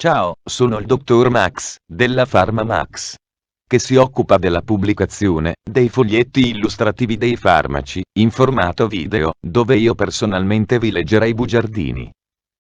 Ciao, sono il dottor Max, della PharmaMax, che si occupa della pubblicazione dei foglietti illustrativi dei farmaci, in formato video, dove io personalmente vi leggerei i bugiardini.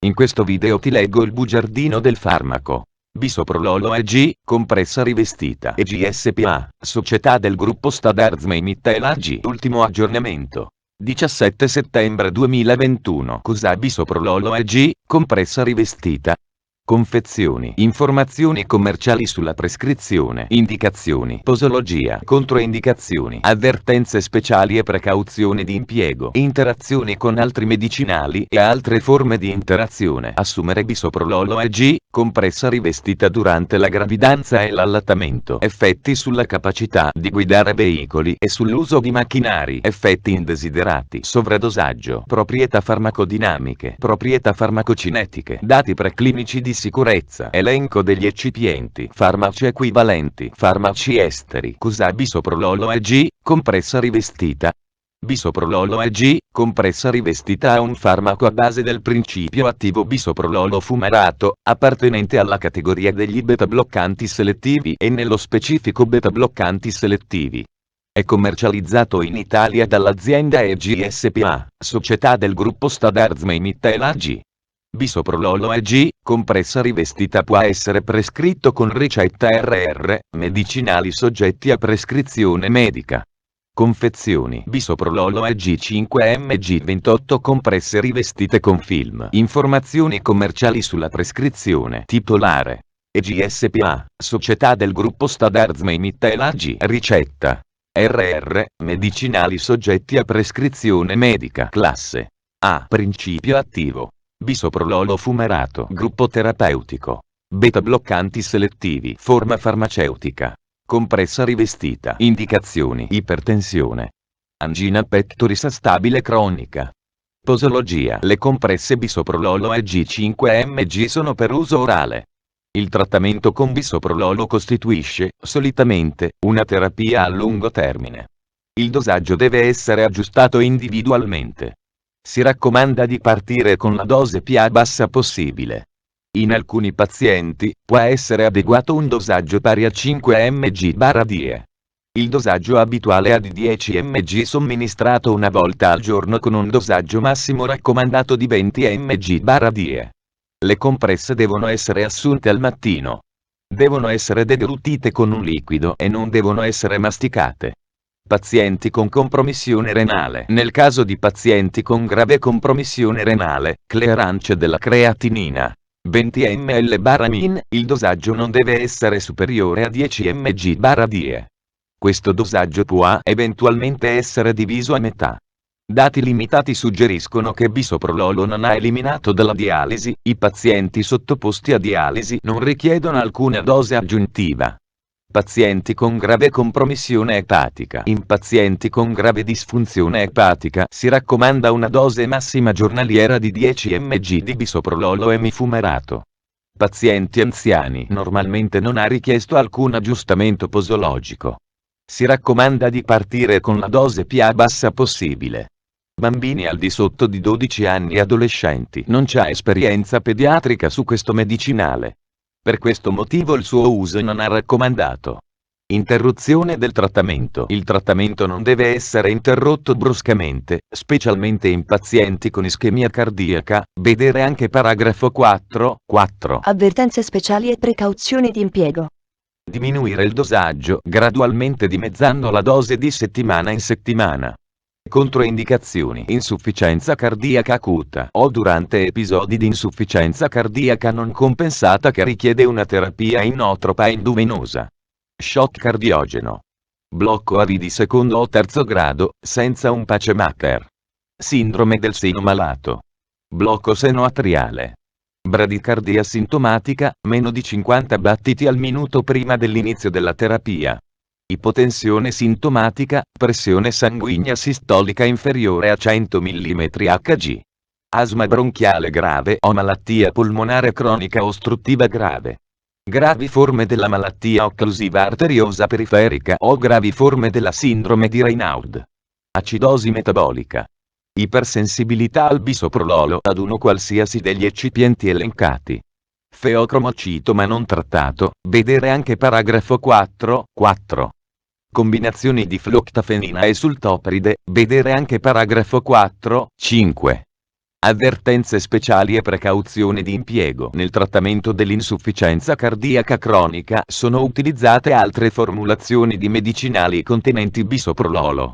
In questo video ti leggo il bugiardino del farmaco. Bisoprololo AG, compressa rivestita EG SpA, società del gruppo Stadarzmeimittel AG. Ultimo aggiornamento. 17 settembre 2021. Cos'è Bisoprololo AG, compressa rivestita? Confezioni. Informazioni commerciali sulla prescrizione. Indicazioni. Posologia. Controindicazioni. Avvertenze speciali e precauzioni di impiego. Interazioni con altri medicinali e altre forme di interazione. Assumere bisoprololo AG, compressa rivestita durante la gravidanza e l'allattamento. Effetti sulla capacità di guidare veicoli e sull'uso di macchinari. Effetti indesiderati. Sovradosaggio. Proprietà farmacodinamiche. Proprietà farmacocinetiche. Dati preclinici di sicurezza. Elenco degli eccipienti. Farmaci equivalenti. Farmaci esteri. Cos'è bisoprololo AG, compressa rivestita? Bisoprololo AG, compressa rivestita è un farmaco a base del principio attivo bisoprololo fumarato, appartenente alla categoria degli beta-bloccanti selettivi e nello specifico beta-bloccanti selettivi. È commercializzato in Italia dall'azienda EG SpA, società del gruppo Stadarzmeimittel AG. Bisoprololo AG, compressa rivestita può essere prescritto con ricetta RR, medicinali soggetti a prescrizione medica. Confezioni. Bisoprololo AG 5 mg 28 compresse rivestite con film. Informazioni commerciali sulla prescrizione. Titolare. EG SpA, società del gruppo Stadarzmeimittel AG. Ricetta. RR, medicinali soggetti a prescrizione medica. Classe A. Principio attivo. Bisoprololo fumarato. Gruppo terapeutico. Beta-bloccanti selettivi. Forma farmaceutica. Compressa rivestita. Indicazioni. Ipertensione. Angina pectoris stabile cronica. Posologia. Le compresse bisoprololo AG 5 mg sono per uso orale. Il trattamento con bisoprololo costituisce, solitamente, una terapia a lungo termine. Il dosaggio deve essere aggiustato individualmente. Si raccomanda di partire con la dose più bassa possibile. In alcuni pazienti, può essere adeguato un dosaggio pari a 5 mg/die. Il dosaggio abituale è di 10 mg somministrato una volta al giorno con un dosaggio massimo raccomandato di 20 mg/die. Le compresse devono essere assunte al mattino. Devono essere deglutite con un liquido e non devono essere masticate. Pazienti con compromissione renale. Nel caso di pazienti con grave compromissione renale, clearance della creatinina. 20 ml/min, il dosaggio non deve essere superiore a 10 mg/die. Questo dosaggio può eventualmente essere diviso a metà. Dati limitati suggeriscono che bisoprololo non ha eliminato dalla dialisi. I pazienti sottoposti a dialisi non richiedono alcuna dose aggiuntiva. Pazienti con grave compromissione epatica. In pazienti con grave disfunzione epatica si raccomanda una dose massima giornaliera di 10 mg di bisoprololo emifumarato. Pazienti anziani. Normalmente non ha richiesto alcun aggiustamento posologico. Si raccomanda di partire con la dose più bassa possibile. Bambini al di sotto di 12 anni e adolescenti. Non c'è esperienza pediatrica su questo medicinale. Per questo motivo il suo uso non è raccomandato. Interruzione del trattamento. Il trattamento non deve essere interrotto bruscamente, specialmente in pazienti con ischemia cardiaca. Vedere anche paragrafo 4. Avvertenze speciali e precauzioni di impiego. Diminuire il dosaggio gradualmente dimezzando la dose di settimana in settimana. Controindicazioni. Insufficienza cardiaca acuta o durante episodi di insufficienza cardiaca non compensata che richiede una terapia inotropa e induvenosa. Shock cardiogeno. Blocco AV di secondo o terzo grado, senza un pacemaker. Sindrome del seno malato. Blocco seno-atriale. Bradicardia sintomatica, meno di 50 battiti al minuto prima dell'inizio della terapia. Ipotensione sintomatica, pressione sanguigna sistolica inferiore a 100 mmHg. Asma bronchiale grave o malattia polmonare cronica ostruttiva grave. Gravi forme della malattia occlusiva arteriosa periferica o gravi forme della sindrome di Raynaud. Acidosi metabolica. Ipersensibilità al bisoprololo ad uno qualsiasi degli eccipienti elencati. feocromocito ma non trattato, vedere anche paragrafo 4, 4. Combinazioni di floxtafenina e sultopride, vedere anche paragrafo 4, 5. Avvertenze speciali e precauzioni di impiego. Nel trattamento dell'insufficienza cardiaca cronica sono utilizzate altre formulazioni di medicinali contenenti bisoprololo.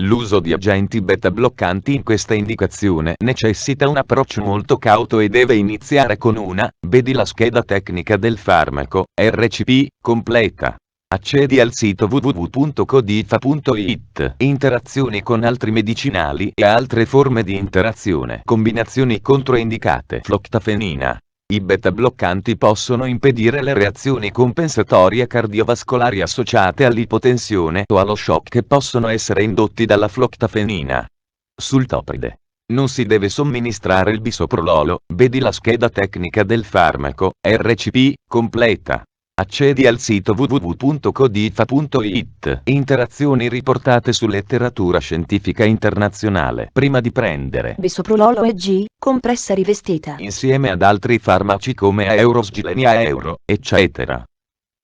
L'uso di agenti beta bloccanti in questa indicazione necessita un approccio molto cauto e deve iniziare con una, vedi la scheda tecnica del farmaco, RCP, completa. Accedi al sito www.codifa.it. Interazioni con altri medicinali e altre forme di interazione. Combinazioni controindicate. Floxtafenina. I beta bloccanti possono impedire le reazioni compensatorie cardiovascolari associate all'ipotensione o allo shock che possono essere indotti dalla floxtafenina. Sultopride. Non si deve somministrare il bisoprololo, vedi la scheda tecnica del farmaco, RCP, completa. Accedi al sito www.codifa.it. Interazioni riportate su letteratura scientifica internazionale. Prima di prendere Bisoprololo EG, compressa rivestita. insieme ad altri farmaci come Eurosgilenia Euro, eccetera.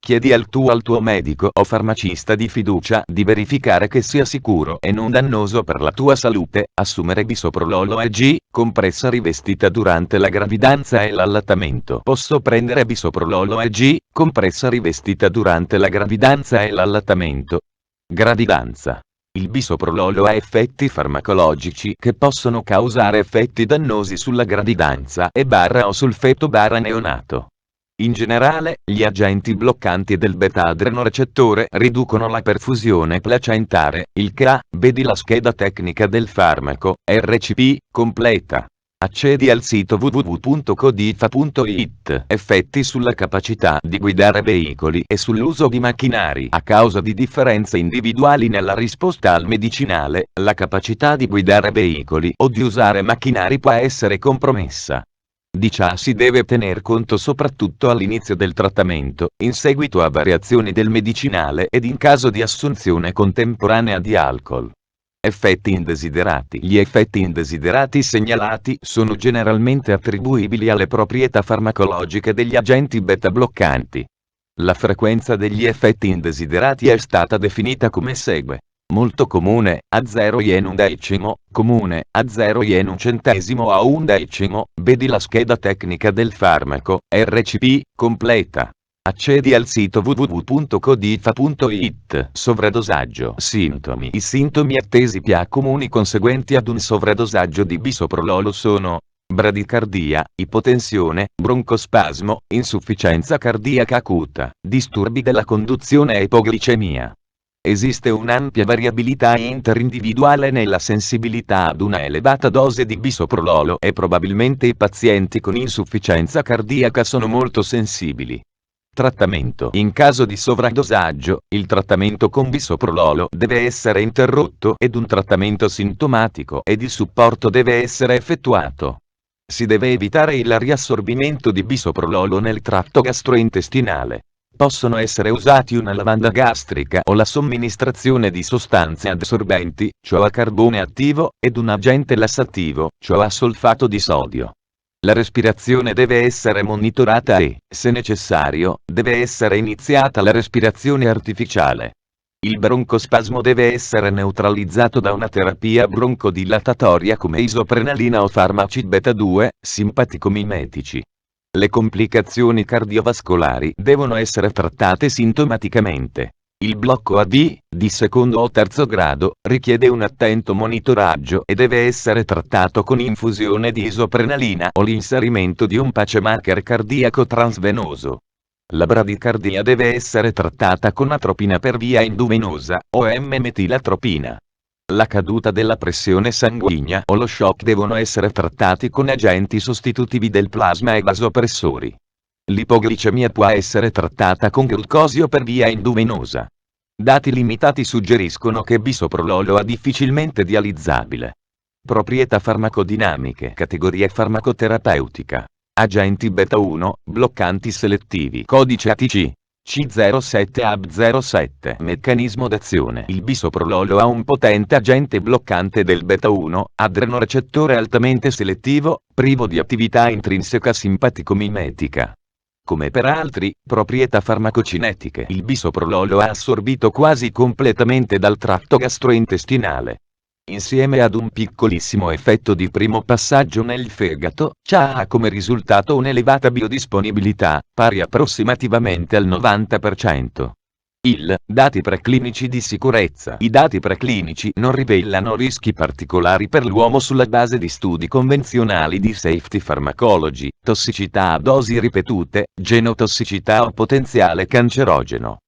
Chiedi al tuo medico o farmacista di fiducia di verificare che sia sicuro e non dannoso per la tua salute assumere bisoprololo EG, compressa rivestita durante la gravidanza e l'allattamento. Posso prendere bisoprololo EG, compressa rivestita durante la gravidanza e l'allattamento. Gravidanza. Il bisoprololo ha effetti farmacologici che possono causare effetti dannosi sulla gravidanza o sul feto neonato. In generale, gli agenti bloccanti del beta-adrenorecettore riducono la perfusione placentare, il che vedi la scheda tecnica del farmaco, RCP, completa. Accedi al sito www.codifa.it. Effetti sulla capacità di guidare veicoli e sull'uso di macchinari. A causa di differenze individuali nella risposta al medicinale, la capacità di guidare veicoli o di usare macchinari può essere compromessa. Di ciò si deve tener conto soprattutto all'inizio del trattamento, in seguito a variazioni del medicinale ed in caso di assunzione contemporanea di alcol. Effetti indesiderati. Gli effetti indesiderati segnalati sono generalmente attribuibili alle proprietà farmacologiche degli agenti beta bloccanti. La frequenza degli effetti indesiderati è stata definita come segue. Molto comune, a 0 yen un decimo, comune, a 0 yen un centesimo a un decimo, vedi la scheda tecnica del farmaco, RCP, completa. Accedi al sito www.codifa.it. Sovradosaggio. Sintomi. I sintomi attesi più comuni conseguenti ad un sovradosaggio di bisoprololo sono bradicardia, ipotensione, broncospasmo, insufficienza cardiaca acuta, disturbi della conduzione e ipoglicemia. Esiste un'ampia variabilità interindividuale nella sensibilità ad una elevata dose di bisoprololo e probabilmente i pazienti con insufficienza cardiaca sono molto sensibili. Trattamento. In caso di sovradosaggio, il trattamento con bisoprololo deve essere interrotto ed un trattamento sintomatico e di supporto deve essere effettuato. Si deve evitare il riassorbimento di bisoprololo nel tratto gastrointestinale. Possono essere usati una lavanda gastrica o la somministrazione di sostanze adsorbenti, cioè a carbone attivo, ed un agente lassativo, cioè a solfato di sodio. La respirazione deve essere monitorata e, se necessario, deve essere iniziata la respirazione artificiale. Il broncospasmo deve essere neutralizzato da una terapia broncodillatatoria come isoprenalina o farmaci beta-2, simpaticomimetici. Le complicazioni cardiovascolari devono essere trattate sintomaticamente. Il blocco AV, di secondo o terzo grado, richiede un attento monitoraggio e deve essere trattato con infusione di isoprenalina o l'inserimento di un pacemaker cardiaco transvenoso. La bradicardia deve essere trattata con atropina per via endovenosa, o M-metilatropina. La caduta della pressione sanguigna o lo shock devono essere trattati con agenti sostitutivi del plasma e vasopressori. L'ipoglicemia può essere trattata con glucosio per via endovenosa. Dati limitati suggeriscono che bisoprololo è difficilmente dializzabile. Proprietà farmacodinamiche. Categoria farmacoterapeutica. Agenti beta-1, bloccanti selettivi. Codice ATC. C07AB07. Meccanismo d'azione. Il bisoprololo è un potente agente bloccante del beta-1, adrenorecettore altamente selettivo, privo di attività intrinseca simpaticomimetica. Come per altri, proprietà farmacocinetiche, il bisoprololo è assorbito quasi completamente dal tratto gastrointestinale. Insieme ad un piccolissimo effetto di primo passaggio nel fegato, ciò ha come risultato un'elevata biodisponibilità, pari approssimativamente al 90%. Dati preclinici di sicurezza. I dati preclinici non rivelano rischi particolari per l'uomo sulla base di studi convenzionali di safety pharmacology, tossicità a dosi ripetute, genotossicità o potenziale cancerogeno.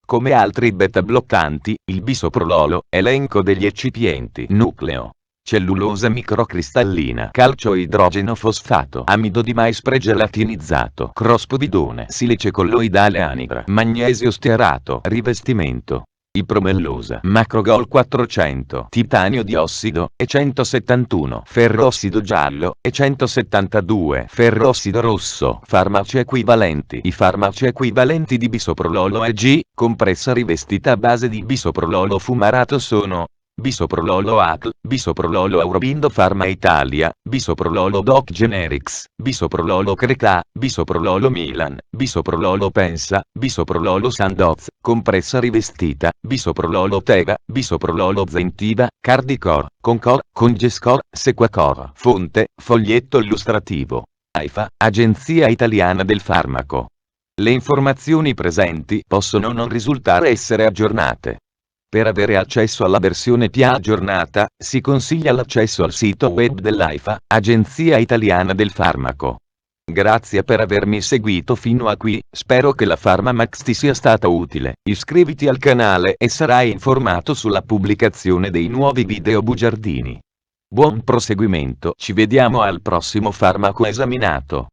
Come altri beta-bloccanti, il bisoprololo, elenco degli eccipienti: nucleo, cellulosa microcristallina, calcio idrogeno fosfato, amido di mais pregelatinizzato, crospovidone, silice colloidale anidra, magnesio stearato, rivestimento, ipromellosa, macrogol 400, titanio diossido, E171, ferrossido giallo, E172, ferrossido rosso. Farmaci equivalenti. I farmaci equivalenti di bisoprololo EG, compressa rivestita a base di bisoprololo fumarato sono: bisoprololo ACL, bisoprololo Aurobindo Pharma Italia, bisoprololo Doc Generics, bisoprololo Creca, bisoprololo Milan, bisoprololo Pensa, bisoprololo Sandoz, compressa rivestita, bisoprololo Teva, bisoprololo Zentiva, Cardicor, Concor, Congescor, Sequacor. Fonte: foglietto illustrativo. AIFA, Agenzia Italiana del Farmaco. Le informazioni presenti possono non risultare essere aggiornate. Per avere accesso alla versione più aggiornata, si consiglia l'accesso al sito web dell'AIFA, Agenzia Italiana del Farmaco. Grazie per avermi seguito fino a qui, spero che la PharmaMax ti sia stata utile. Iscriviti al canale e sarai informato sulla pubblicazione dei nuovi video bugiardini. Buon proseguimento, ci vediamo al prossimo farmaco esaminato.